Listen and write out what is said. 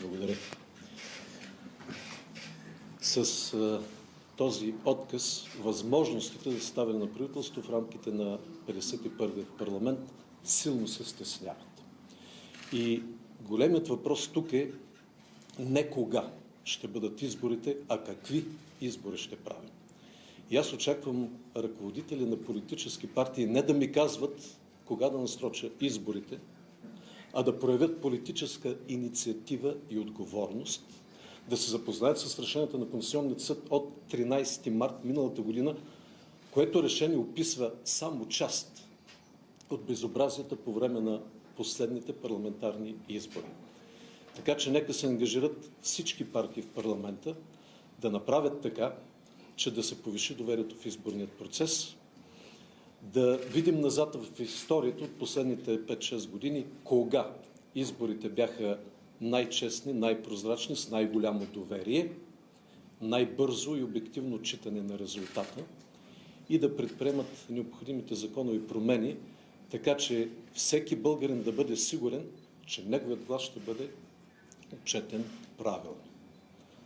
Благодаря. С този отказ възможностите за съставяне на правителство в рамките на 51-я парламент силно се стесняват. И големият въпрос тук е не кога ще бъдат изборите, а какви избори ще правим. И аз очаквам ръководители на политически партии не да ми казват кога да насроча изборите, а да проявят политическа инициатива и отговорност, да се запознаят с решението на Конституционния съд от 13 март миналата година, което решение описва само част от безобразията по време на последните парламентарни избори. Така че нека се ангажират всички партии в парламента да направят така, че да се повиши доверието в изборният процес, да видим назад в историята от последните 5-6 години, кога изборите бяха най-честни, най-прозрачни, с най-голямо доверие, най-бързо и обективно отчитане на резултата и да предприемат необходимите законови промени, така че всеки българин да бъде сигурен, че неговият глас ще бъде отчетен правилно.